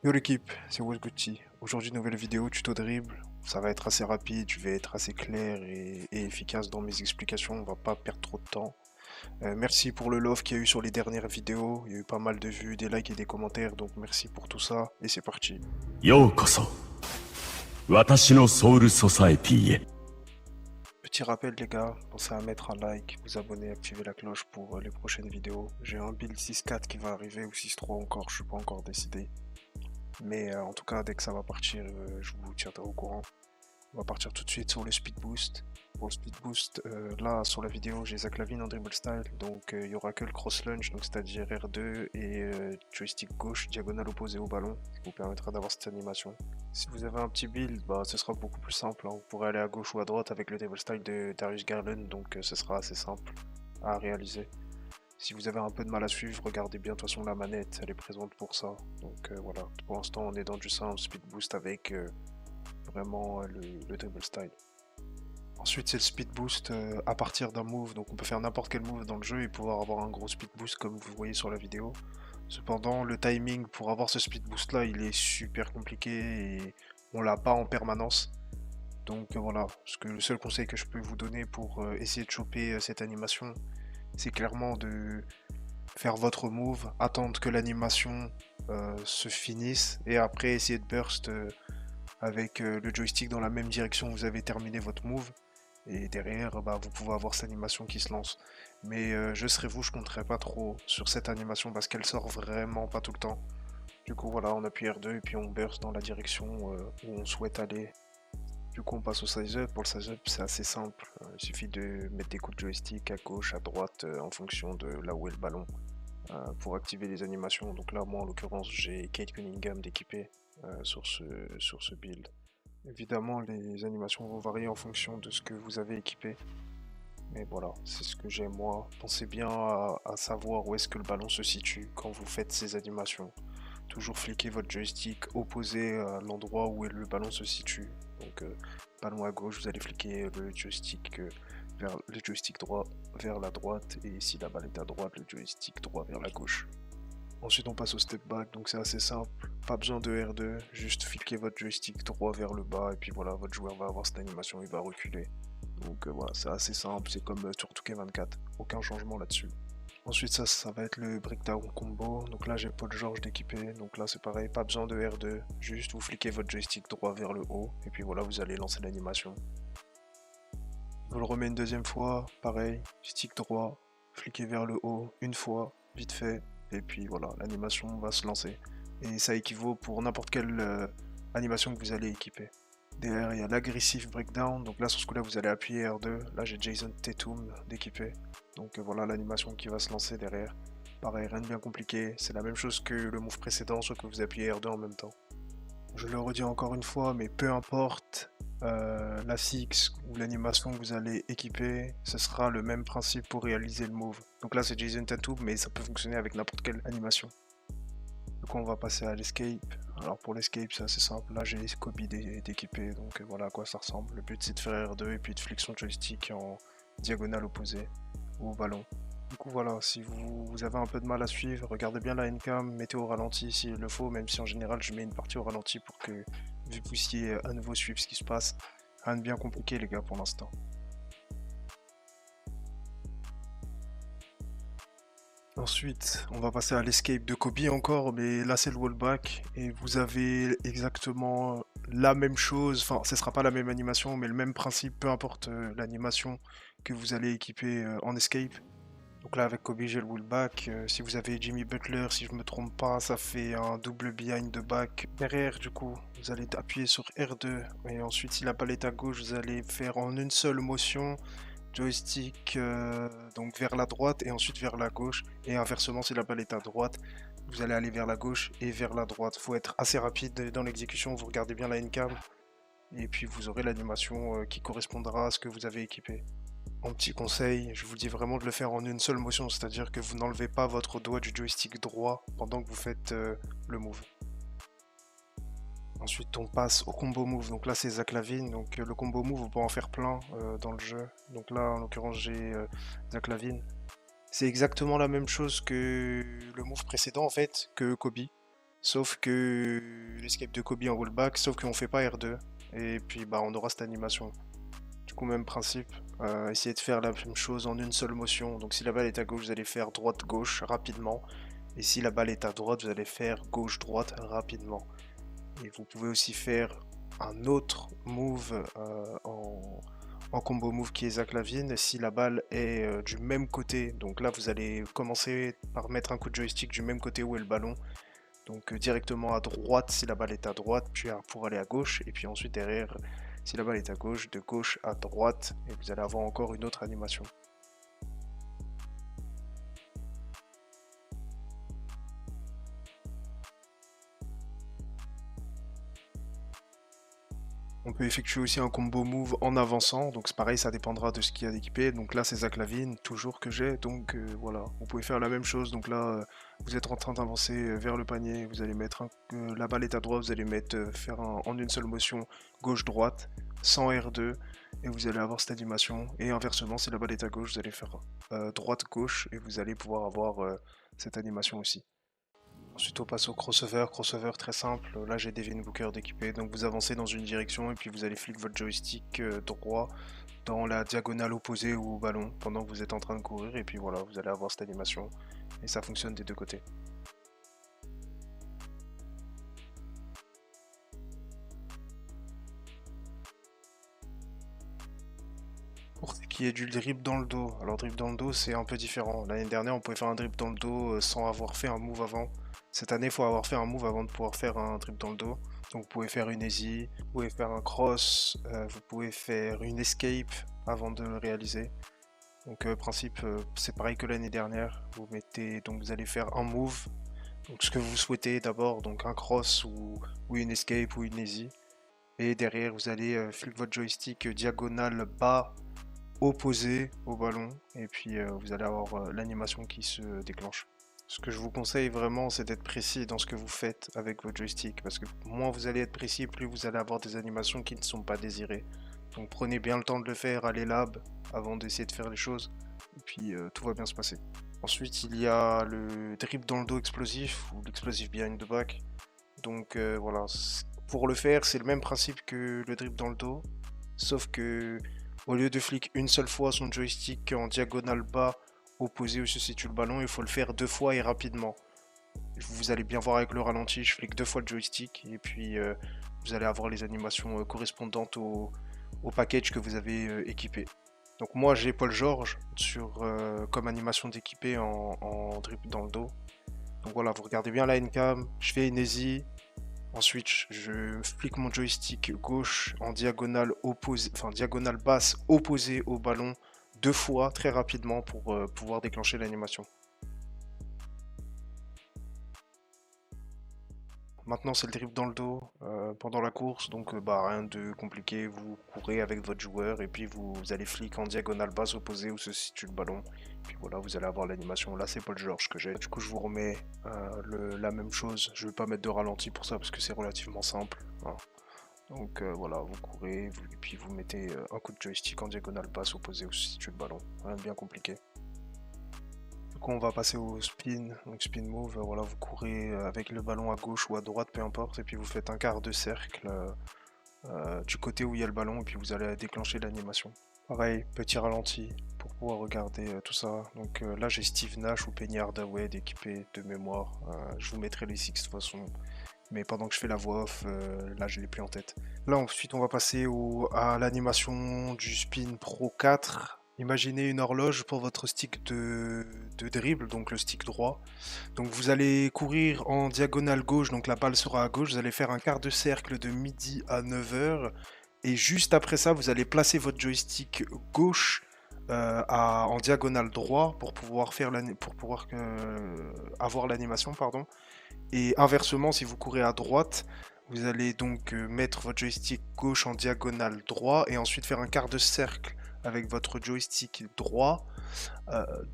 Yo l'équipe, c'est Gucci. Aujourd'hui, nouvelle vidéo tuto dribble. Ça va être assez rapide, je vais être assez clair et efficace dans mes explications, on va pas perdre trop de temps. Merci pour le love qu'il y a eu sur les dernières vidéos, il y a eu pas mal de vues, des likes et des commentaires, donc merci pour tout ça, et c'est parti. ようこそ私のソウルソサエティへ Petit rappel les gars, pensez à mettre un like, vous abonner, activer la cloche pour les prochaines vidéos. J'ai un build 6.4 qui va arriver ou 6.3 encore, je suis pas encore décidé. Mais en tout cas, dès que ça va partir, je vous tiendrai au courant. On va partir tout de suite sur le speed boost. Pour le speed boost, là sur la vidéo j'ai Zach Lavine en dribble style, donc il y aura que le cross lunge, donc c'est-à-dire R2 et joystick gauche diagonale opposée au ballon, qui vous permettra d'avoir cette animation. Si vous avez un petit build, bah, ce sera beaucoup plus simple, hein. Vous pourrez aller à gauche ou à droite avec le dribble style de Darius Garland, donc ce sera assez simple à réaliser. Si vous avez un peu de mal à suivre, regardez bien, de toute façon la manette elle est présente pour ça. Donc voilà, pour l'instant on est dans du simple speed boost avec vraiment le dribble style. Ensuite c'est le speed boost à partir d'un move, donc on peut faire n'importe quel move dans le jeu et pouvoir avoir un gros speed boost comme vous voyez sur la vidéo. Cependant le timing pour avoir ce speed boost là il est super compliqué et on l'a pas en permanence. Donc voilà, le seul conseil que je peux vous donner pour essayer de choper cette animation, c'est clairement de faire votre move, attendre que l'animation se finisse et après essayer de burst avec le joystick dans la même direction où vous avez terminé votre move. Et derrière, bah, vous pouvez avoir cette animation qui se lance. Mais je serais vous, je compterais pas trop sur cette animation parce qu'elle sort vraiment pas tout le temps. Du coup, voilà, on appuie R2 et puis on burst dans la direction où on souhaite aller. Du coup, on passe au size up. Pour le size up, c'est assez simple. Il suffit de mettre des coups de joystick à gauche, à droite, en fonction de là où est le ballon, pour activer les animations. Donc là, moi, en l'occurrence, j'ai Kate Cunningham d'équiper sur ce build. Évidemment, les animations vont varier en fonction de ce que vous avez équipé. Mais voilà, c'est ce que j'ai moi. Pensez bien à savoir où est-ce que le ballon se situe quand vous faites ces animations. Toujours fliquer votre joystick opposé à l'endroit où le ballon se situe. Donc ballon à gauche, vous allez fliquer le joystick droit vers la droite. Et si la balle est à droite, le joystick droit vers la gauche. Ensuite on passe au step back, donc c'est assez simple, pas besoin de R2, juste fliquer votre joystick droit vers le bas et puis voilà, votre joueur va avoir cette animation, il va reculer. Donc voilà, c'est assez simple, c'est comme sur 2K24, aucun changement là-dessus. Ensuite ça va être le breakdown combo, donc là j'ai Paul George d'équipé, donc là c'est pareil, pas besoin de R2, juste vous fliquez votre joystick droit vers le haut et puis voilà, vous allez lancer l'animation. Vous le remettez une deuxième fois, pareil, stick droit, fliquez vers le haut, une fois, vite fait, et puis voilà, l'animation va se lancer. Et ça équivaut pour n'importe quelle animation que vous allez équiper. Derrière, il y a l'agressif breakdown, donc là sur ce coup-là, vous allez appuyer R2. Là, j'ai Jason Tatum d'équiper. Donc voilà l'animation qui va se lancer derrière. Pareil, rien de bien compliqué, c'est la même chose que le move précédent, sauf que vous appuyez R2 en même temps. Je le redis encore une fois, mais peu importe la six ou l'animation que vous allez équiper, ce sera le même principe pour réaliser le move. Donc là c'est Jason Tattoo, mais ça peut fonctionner avec n'importe quelle animation. Du coup on va passer à l'escape. Alors pour l'escape c'est assez simple, là j'ai Kobe d'équiper, donc voilà à quoi ça ressemble. Le but c'est de faire R2 et puis de flexion de joystick en diagonale opposée au ballon. Du coup voilà, si vous avez un peu de mal à suivre, regardez bien la Ncam, mettez au ralenti s'il le faut, même si en général je mets une partie au ralenti pour que vous puissiez à nouveau suivre ce qui se passe. Rien de bien compliqué les gars pour l'instant. Ensuite, on va passer à l'escape de Kobe encore, mais là c'est le wallback et vous avez exactement la même chose, enfin ce sera pas la même animation, mais le même principe, peu importe l'animation que vous allez équiper en escape. Donc là avec Kobe j'ai le wallback, si vous avez Jimmy Butler, si je me trompe pas, ça fait un double behind de back. Derrière du coup, vous allez appuyer sur R2 et ensuite si la balle est à gauche, vous allez faire en une seule motion joystick donc vers la droite et ensuite vers la gauche et inversement si la balle est à droite vous allez aller vers la gauche et vers la droite. Faut être assez rapide dans l'exécution, vous regardez bien la Ncam et puis vous aurez l'animation qui correspondra à ce que vous avez équipé. En petit conseil, je vous dis vraiment de le faire en une seule motion, c'est-à-dire que vous n'enlevez pas votre doigt du joystick droit pendant que vous faites le move. Ensuite on passe au combo move, donc là c'est Zach Lavine, donc le combo move on peut en faire plein dans le jeu, donc là en l'occurrence j'ai Zach Lavine. C'est exactement la même chose que le move précédent en fait, que Kobe. Sauf que l'escape de Kobe en rollback, sauf qu'on fait pas R2. Et puis bah on aura cette animation. Du coup même principe, essayez de faire la même chose en une seule motion. Donc si la balle est à gauche, vous allez faire droite-gauche rapidement. Et si la balle est à droite, vous allez faire gauche-droite rapidement. Et vous pouvez aussi faire un autre move en combo move qui est Zach Lavine si la balle est du même côté. Donc là, vous allez commencer par mettre un coup de joystick du même côté où est le ballon. Donc directement à droite si la balle est à droite, puis pour aller à gauche. Et puis ensuite derrière, si la balle est à gauche, de gauche à droite. Et vous allez avoir encore une autre animation. On peut effectuer aussi un combo move en avançant, donc c'est pareil, ça dépendra de ce qu'il y a d'équipé. Donc là, c'est Zach Lavine, toujours que j'ai, donc voilà. Vous pouvez faire la même chose, donc là, vous êtes en train d'avancer vers le panier, vous allez mettre, la balle est à droite, vous allez mettre, faire en une seule motion gauche-droite, sans R2, et vous allez avoir cette animation. Et inversement, si la balle est à gauche, vous allez faire droite-gauche, et vous allez pouvoir avoir cette animation aussi. Ensuite, on passe au crossover. Crossover très simple. Là, j'ai Devin Booker d'équipé. Donc, vous avancez dans une direction et puis vous allez flick votre joystick droit dans la diagonale opposée au ballon pendant que vous êtes en train de courir. Et puis voilà, vous allez avoir cette animation. Et ça fonctionne des deux côtés. Pour ce qui est du drip dans le dos. Alors, drip dans le dos, c'est un peu différent. L'année dernière, on pouvait faire un drip dans le dos sans avoir fait un move avant. Cette année, il faut avoir fait un move avant de pouvoir faire un drip dans le dos. Donc vous pouvez faire une easy, vous pouvez faire un cross, vous pouvez faire une escape avant de le réaliser. Donc principe, c'est pareil que l'année dernière. Vous mettez, donc vous allez faire un move. Donc ce que vous souhaitez d'abord, donc un cross ou une escape ou une easy. Et derrière, vous allez flick votre joystick diagonale bas opposé au ballon. Et puis vous allez avoir l'animation qui se déclenche. Ce que je vous conseille vraiment, c'est d'être précis dans ce que vous faites avec votre joystick, parce que moins vous allez être précis, plus vous allez avoir des animations qui ne sont pas désirées. Donc prenez bien le temps de le faire, allez lab avant d'essayer de faire les choses, et puis tout va bien se passer. Ensuite, il y a le drip dans le dos explosif, ou l'explosive behind the back. Donc voilà, pour le faire, c'est le même principe que le drip dans le dos, sauf que au lieu de flick une seule fois son joystick en diagonale bas, opposé où se situe le ballon, il faut le faire 2 fois et rapidement. Vous allez bien voir avec le ralenti, je flick 2 fois le joystick et puis vous allez avoir les animations correspondantes au package que vous avez équipé. Donc moi j'ai Paul George comme animation d'équipé en drip dans le dos. Donc voilà, vous regardez bien la N-cam, je fais une easy, ensuite je flick mon joystick gauche en diagonale opposée, enfin diagonale basse opposée au ballon 2 fois très rapidement pour pouvoir déclencher l'animation. Maintenant c'est le drip dans le dos pendant la course, donc bah rien de compliqué, vous courez avec votre joueur et puis vous allez flick en diagonale basse opposée où se situe le ballon. Puis voilà, vous allez avoir l'animation. Là c'est Paul George que j'ai. Du coup je vous remets la même chose. Je vais pas mettre de ralenti pour ça parce que c'est relativement simple, hein. Donc voilà, vous courez, et puis vous mettez un coup de joystick en diagonale basse opposé où se situe le ballon. Rien de bien compliqué. Du coup, on va passer au spin, donc spin move. Voilà, vous courez avec le ballon à gauche ou à droite, peu importe, et puis vous faites un quart de cercle du côté où il y a le ballon, et puis vous allez déclencher l'animation. Pareil, petit ralenti pour pouvoir regarder tout ça. Donc là, j'ai Steve Nash ou Penny Hardaway d'équipé de mémoire. Je vous mettrai les 6 de toute façon. Mais pendant que je fais la voix off, là je l'ai plus en tête. Là ensuite on va passer à l'animation du Spin Pro 4. Imaginez une horloge pour votre stick de dribble, donc le stick droit. Donc vous allez courir en diagonale gauche, donc la balle sera à gauche, vous allez faire un quart de cercle de midi à 9h. Et juste après ça, vous allez placer votre joystick gauche en diagonale droit pour pouvoir avoir l'animation, pardon. Et inversement, si vous courez à droite, vous allez donc mettre votre joystick gauche en diagonale droit et ensuite faire un quart de cercle avec votre joystick droit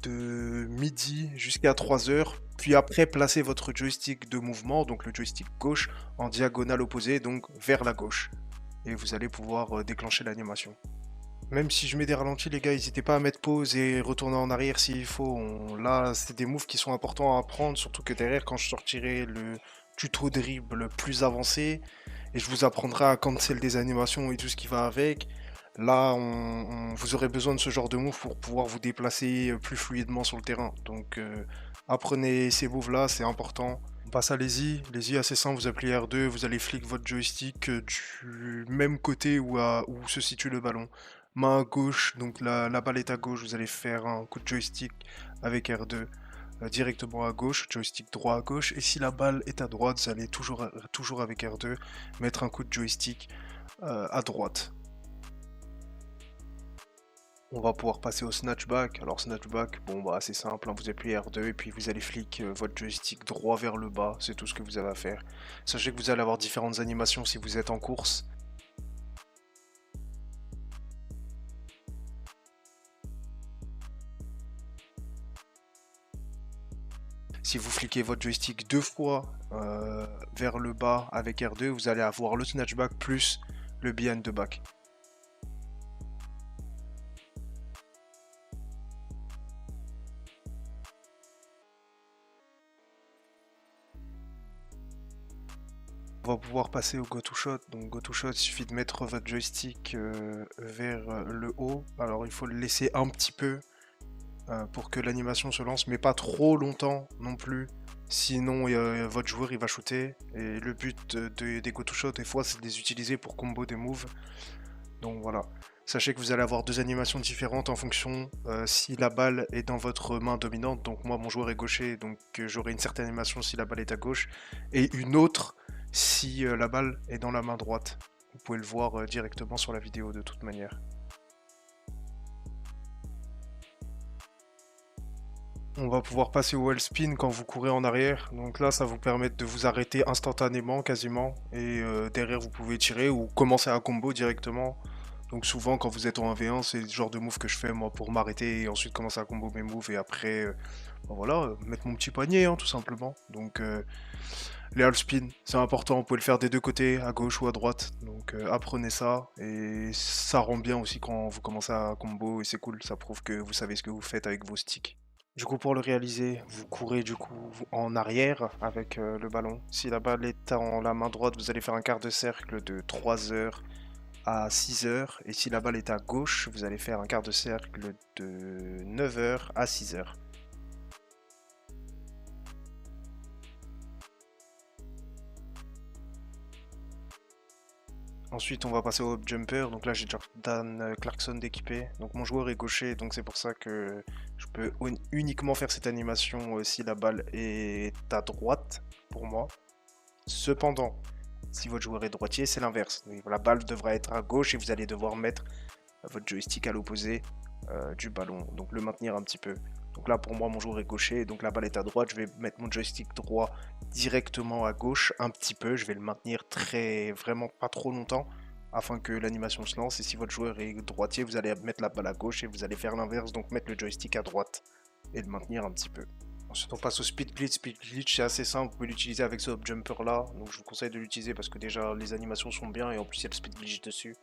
de midi jusqu'à 3h. Puis après, placez votre joystick de mouvement, donc le joystick gauche, en diagonale opposée, donc vers la gauche. Et vous allez pouvoir déclencher l'animation. Même si je mets des ralentis, les gars, n'hésitez pas à mettre pause et retourner en arrière s'il faut. Là, c'est des moves qui sont importants à apprendre, surtout que derrière, quand je sortirai le tuto dribble plus avancé et je vous apprendrai à cancel des animations et tout ce qui va avec. Là, vous aurez besoin de ce genre de move pour pouvoir vous déplacer plus fluidement sur le terrain. Donc, apprenez ces moves-là, c'est important. On passe à l'easy. L'easy, assez simple, vous appuyez R2, vous allez flick votre joystick du même côté où se situe le ballon. Main à gauche, donc la balle est à gauche, vous allez faire un coup de joystick avec R2 directement à gauche, joystick droit à gauche. Et si la balle est à droite, vous allez toujours avec R2 mettre un coup de joystick à droite. On va pouvoir passer au snatchback. Alors snatchback, bon bah c'est simple, hein, vous appuyez R2 et puis vous allez flick votre joystick droit vers le bas, c'est tout ce que vous avez à faire. Sachez que vous allez avoir différentes animations si vous êtes en course. Si vous fliquez votre joystick 2 fois vers le bas avec R2, vous allez avoir le snatchback plus le behind the back. On va pouvoir passer au go to shot. Donc go to shot, il suffit de mettre votre joystick vers le haut. Alors il faut le laisser un petit peu pour que l'animation se lance, mais pas trop longtemps non plus. Sinon votre joueur il va shooter. Et le but des go to shot des fois c'est de les utiliser pour combo des moves. Donc voilà. Sachez que vous allez avoir deux animations différentes en fonction si la balle est dans votre main dominante. Donc moi mon joueur est gaucher, donc j'aurai une certaine animation si la balle est à gauche. Et une autre si la balle est dans la main droite. Vous pouvez le voir directement sur la vidéo de toute manière. On va pouvoir passer au wall spin quand vous courez en arrière. Donc là, ça vous permet de vous arrêter instantanément, quasiment. Et derrière, vous pouvez tirer ou commencer à combo directement. Donc souvent, quand vous êtes en 1v1, c'est le genre de move que je fais moi pour m'arrêter et ensuite commencer à combo mes moves. Et après, ben voilà, mettre mon petit panier, hein, tout simplement. Donc les half spin, c'est important. Vous pouvez le faire des deux côtés, à gauche ou à droite. Donc apprenez ça. Et ça rend bien aussi quand vous commencez à combo. Et c'est cool, ça prouve que vous savez ce que vous faites avec vos sticks. Du coup, pour le réaliser, vous courez du coup en arrière avec le ballon. Si la balle est en la main droite, vous allez faire un quart de cercle de 3 heures à 6 heures. Et si la balle est à gauche, vous allez faire un quart de cercle de 9 heures à 6 heures. Ensuite, on va passer au jumper. Donc là, j'ai Jordan Clarkson d'équipé. Donc mon joueur est gaucher, donc c'est pour ça que je peux uniquement faire cette animation si la balle est à droite pour moi. Cependant, si votre joueur est droitier, c'est l'inverse. La balle devra être à gauche et vous allez devoir mettre votre joystick à l'opposé du ballon. Donc le maintenir un petit peu. Donc là, pour moi, mon joueur est gaucher, donc la balle est à droite. Je vais mettre mon joystick droit directement à gauche, un petit peu. Je vais le maintenir vraiment pas trop longtemps, afin que l'animation se lance. Et si votre joueur est droitier, vous allez mettre la balle à gauche et vous allez faire l'inverse, donc mettre le joystick à droite et le maintenir un petit peu. Ensuite, on passe au speed glitch. Speed glitch, c'est assez simple. Vous pouvez l'utiliser avec ce hop jumper là. Donc, je vous conseille de l'utiliser parce que déjà les animations sont bien et en plus il y a le speed glitch dessus.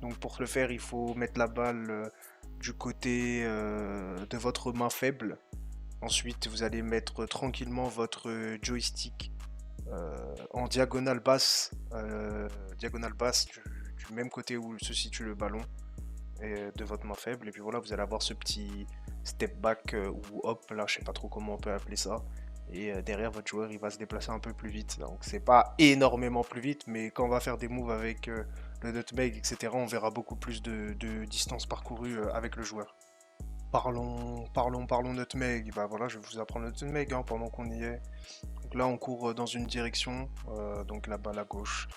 Donc, pour le faire, il faut mettre la balle du côté de votre main faible. Ensuite, vous allez mettre tranquillement votre joystick en diagonale basse du même côté où se situe le ballon de votre main faible. Et puis voilà, vous allez avoir ce petit step back ou hop, là je sais pas trop comment on peut appeler ça. Et derrière votre joueur il va se déplacer un peu plus vite. Donc c'est pas énormément plus vite, mais quand on va faire des moves avec le nutmeg, etc., on verra beaucoup plus de distance parcourue avec le joueur. Parlons nutmeg. Bah voilà, je vais vous apprendre le nutmeg hein, pendant qu'on y est. Donc là on court dans une direction, donc la balle à gauche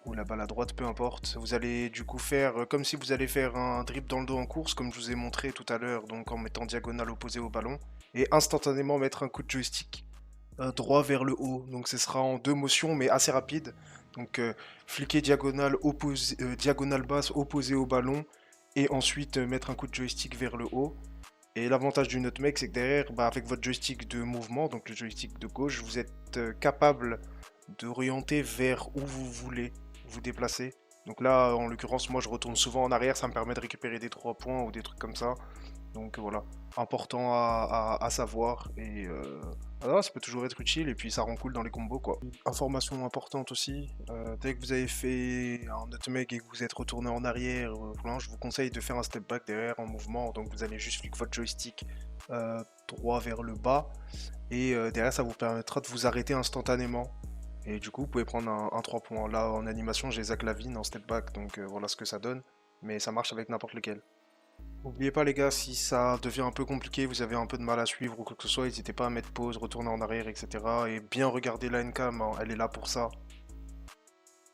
ou la balle à droite, peu importe. Vous allez du coup faire comme si vous allez faire un dribble dans le dos en course, comme je vous ai montré tout à l'heure, donc en mettant diagonale opposée au ballon, et instantanément mettre un coup de joystick droit vers le haut. Donc ce sera en deux motions, mais assez rapide. Donc fliquer diagonale, diagonale basse opposée au ballon, et ensuite mettre un coup de joystick vers le haut. Et l'avantage du nutmeg, c'est que derrière, bah, avec votre joystick de mouvement, donc le joystick de gauche, vous êtes capable d'orienter vers où vous voulez vous déplacer. Donc là, en l'occurrence, moi je retourne souvent en arrière, ça me permet de récupérer des 3 points ou des trucs comme ça. Donc voilà, important à savoir et voilà, ça peut toujours être utile et puis ça rend cool dans les combos quoi. Information importante aussi, dès que vous avez fait un nutmeg et que vous êtes retourné en arrière, voilà, je vous conseille de faire un step back derrière en mouvement, donc vous allez juste flick votre joystick droit vers le bas et derrière ça vous permettra de vous arrêter instantanément. Et du coup, vous pouvez prendre un 3 points. Là, en animation, j'ai Zach Lavine en step back, donc voilà ce que ça donne. Mais ça marche avec n'importe lequel. N'oubliez pas les gars, si ça devient un peu compliqué, vous avez un peu de mal à suivre ou quoi que ce soit, n'hésitez pas à mettre pause, retourner en arrière, etc. Et bien regarder la Ncam, hein, elle est là pour ça.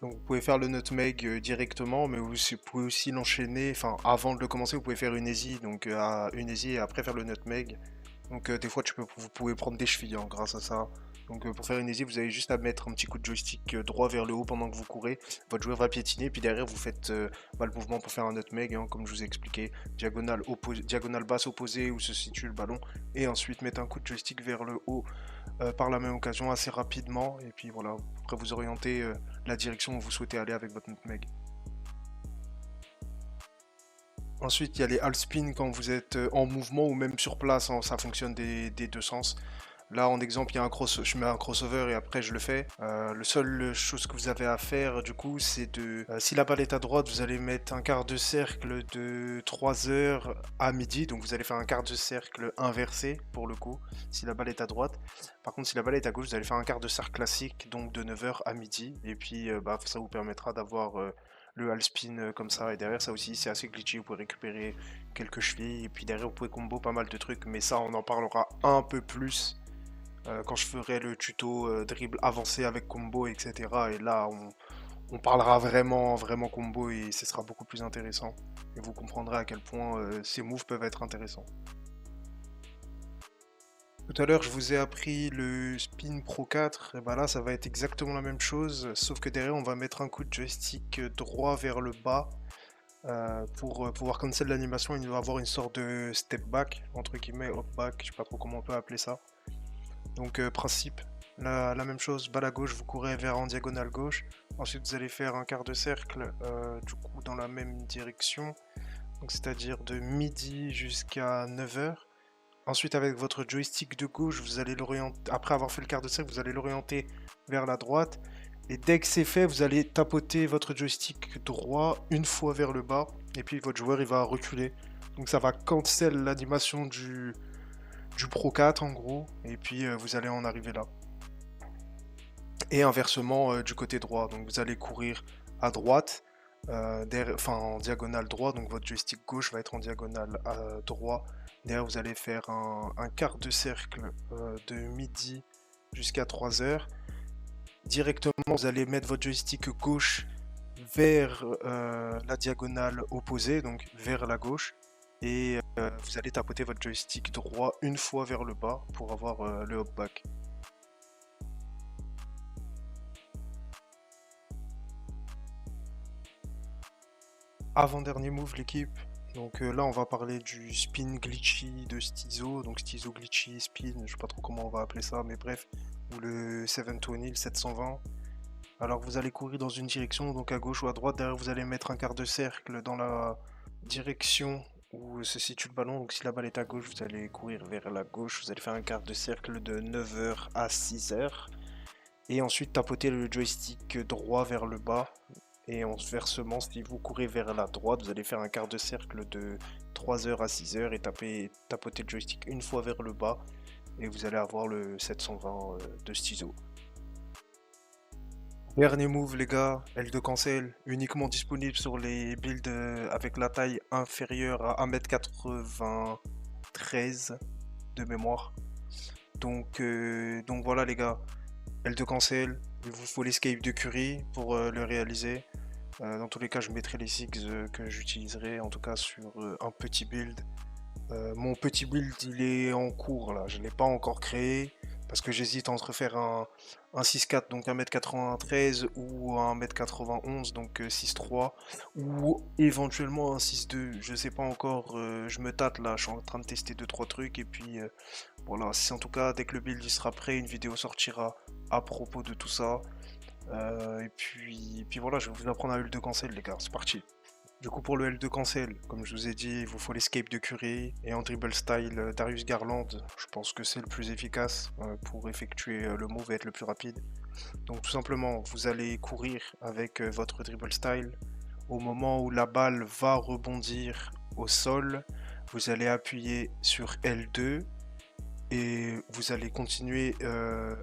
Donc vous pouvez faire le nutmeg directement, mais vous pouvez aussi l'enchaîner, enfin avant de le commencer, vous pouvez faire une easy, donc une easy et après faire le nutmeg. Donc des fois vous pouvez prendre des chevilles hein, grâce à ça. Donc pour faire une easy, vous avez juste à mettre un petit coup de joystick droit vers le haut pendant que vous courez. Votre joueur va piétiner, puis derrière vous faites le mouvement pour faire un nutmeg, hein, comme je vous ai expliqué. Diagonale basse opposée où se situe le ballon. Et ensuite mettre un coup de joystick vers le haut par la même occasion assez rapidement. Et puis voilà, après vous orientez la direction où vous souhaitez aller avec votre nutmeg. Ensuite, il y a les half spin quand vous êtes en mouvement ou même sur place, hein, ça fonctionne des deux sens. Là, en exemple, il y a je mets un crossover et après je le fais. Le seul chose que vous avez à faire, du coup, c'est si la balle est à droite, vous allez mettre un quart de cercle de 3 heures à midi. Donc vous allez faire un quart de cercle inversé, pour le coup, si la balle est à droite. Par contre, si la balle est à gauche, vous allez faire un quart de cercle classique, donc de 9 heures à midi. Et puis, ça vous permettra d'avoir le half spin comme ça. Et derrière, ça aussi, c'est assez glitchy. Vous pouvez récupérer quelques chevilles. Et puis derrière, vous pouvez combo pas mal de trucs. Mais ça, on en parlera un peu plus quand je ferai le tuto dribble avancé avec combo, etc. Et là, on parlera vraiment combo et ce sera beaucoup plus intéressant. Et vous comprendrez à quel point ces moves peuvent être intéressants. Tout à l'heure, je vous ai appris le Spin Pro 4, et bah là, ça va être exactement la même chose, sauf que derrière, on va mettre un coup de joystick droit vers le bas. Pour pouvoir cancel l'animation, il va avoir une sorte de step back, entre guillemets, hop back, je sais pas trop comment on peut appeler ça. Donc principe, la même chose, balle à gauche, vous courez vers en diagonale gauche. Ensuite vous allez faire un quart de cercle, du coup dans la même direction. Donc c'est-à-dire de midi jusqu'à 9 heures. Ensuite avec votre joystick de gauche, vous allez l'orienter, après avoir fait le quart de cercle, vous allez l'orienter vers la droite. Et dès que c'est fait, vous allez tapoter votre joystick droit une fois vers le bas. Et puis votre joueur il va reculer. Donc ça va cancel l'animation du Pro 4 en gros, et puis vous allez en arriver là. Et inversement du côté droit, donc vous allez courir à droite, en diagonale droit, donc votre joystick gauche va être en diagonale droit. Derrière vous allez faire un quart de cercle de midi jusqu'à 3 heures. Directement vous allez mettre votre joystick gauche vers la diagonale opposée, donc vers la gauche. Et vous allez tapoter votre joystick droit une fois vers le bas pour avoir le hop back. Avant-dernier move l'équipe. Donc là on va parler du spin glitchy de Stizo. Donc Stizo glitchy, spin, je sais pas trop comment on va appeler ça, mais bref. Ou le 720, le 720. Alors vous allez courir dans une direction, donc à gauche ou à droite. Derrière vous allez mettre un quart de cercle dans la direction où se situe le ballon. Donc si la balle est à gauche, vous allez courir vers la gauche. Vous allez faire un quart de cercle de 9 heures à 6 heures. Et ensuite tapoter le joystick droit vers le bas. Et inversement, si vous courez vers la droite, vous allez faire un quart de cercle de 3 heures à 6 heures et tapoter le joystick une fois vers le bas. Et vous allez avoir le 720 de Stizo. Dernier move les gars, L2 cancel, uniquement disponible sur les builds avec la taille inférieure à 1m93 de mémoire. Donc voilà les gars, L2 cancel, il vous faut l'escape de Curry pour le réaliser. Dans tous les cas je mettrai les SIGs que j'utiliserai en tout cas sur un petit build. Mon petit build il est en cours là, je ne l'ai pas encore créé. Parce que j'hésite entre faire un 6-4, donc 1m93, ou un 1m91, donc 6-3, ou éventuellement un 6-2, je sais pas encore, je me tâte là, je suis en train de tester 2-3 trucs, et puis voilà, si en tout cas, dès que le build il sera prêt, une vidéo sortira à propos de tout ça, et puis voilà, je vais vous apprendre à ult de cancel les gars, c'est parti. Du coup, pour le L2 cancel, comme je vous ai dit, il vous faut l'escape de Curry et en dribble style Darius Garland. Je pense que c'est le plus efficace pour effectuer le move et être le plus rapide. Donc tout simplement, vous allez courir avec votre dribble style. Au moment où la balle va rebondir au sol, vous allez appuyer sur L2 et vous allez continuer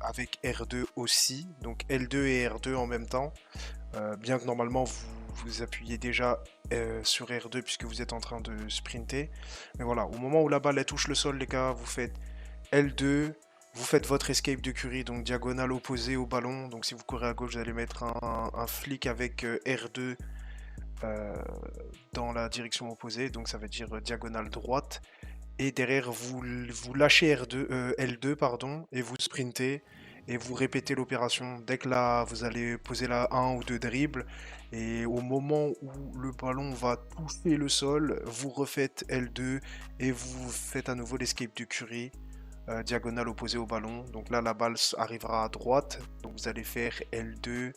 avec R2 aussi. Donc L2 et R2 en même temps. Bien que normalement vous appuyez déjà sur R2 puisque vous êtes en train de sprinter. Mais voilà, au moment où la balle elle touche le sol, les gars, vous faites L2, vous faites votre escape de Curry, donc diagonale opposée au ballon. Donc si vous courez à gauche, vous allez mettre un flick avec R2 dans la direction opposée, donc ça veut dire diagonale droite. Et derrière, vous lâchez L2 pardon, et vous sprintez et vous répétez l'opération. Dès que là, vous allez poser la 1 ou 2 dribbles et au moment où le ballon va toucher le sol, vous refaites L2 et vous faites à nouveau l'escape de Curry, diagonale opposée au ballon. Donc là, la balle arrivera à droite, donc vous allez faire L2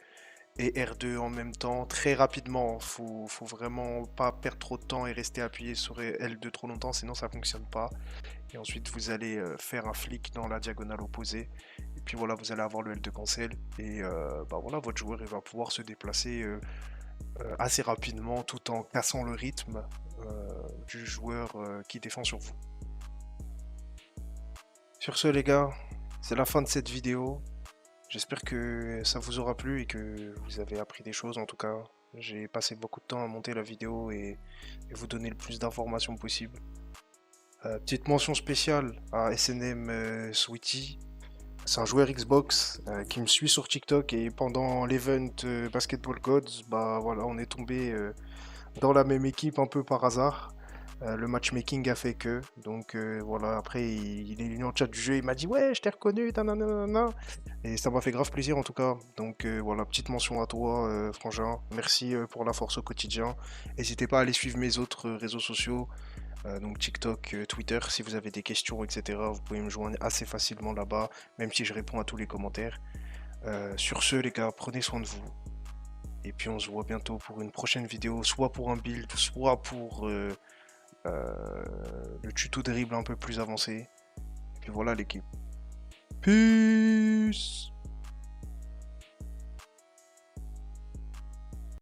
et R2 en même temps, très rapidement. Faut vraiment pas perdre trop de temps et rester appuyé sur L2 trop longtemps, sinon ça fonctionne pas. Et ensuite, vous allez faire un flick dans la diagonale opposée. Et puis voilà, vous allez avoir le L2 cancel. Et bah voilà, votre joueur il va pouvoir se déplacer assez rapidement tout en cassant le rythme du joueur qui défend sur vous. Sur ce, les gars, c'est la fin de cette vidéo. J'espère que ça vous aura plu et que vous avez appris des choses. En tout cas, j'ai passé beaucoup de temps à monter la vidéo et vous donner le plus d'informations possible. Petite mention spéciale à SNM Sweetie. C'est un joueur Xbox qui me suit sur TikTok et pendant l'event Basketball Gods, bah voilà, on est tombé dans la même équipe un peu par hasard. Le matchmaking a fait que, donc voilà, après il est venu en chat du jeu, il m'a dit ouais, je t'ai reconnu, nanana. Et ça m'a fait grave plaisir en tout cas. Donc voilà, petite mention à toi, Frangin. Merci pour la force au quotidien. N'hésitez pas à aller suivre mes autres réseaux sociaux, donc TikTok, Twitter, si vous avez des questions, etc. Vous pouvez me joindre assez facilement là-bas, même si je réponds à tous les commentaires. Sur ce, les gars, prenez soin de vous. Et puis on se voit bientôt pour une prochaine vidéo, soit pour un build, soit pour le tuto dribble un peu plus avancé. Et puis voilà l'équipe. Peace.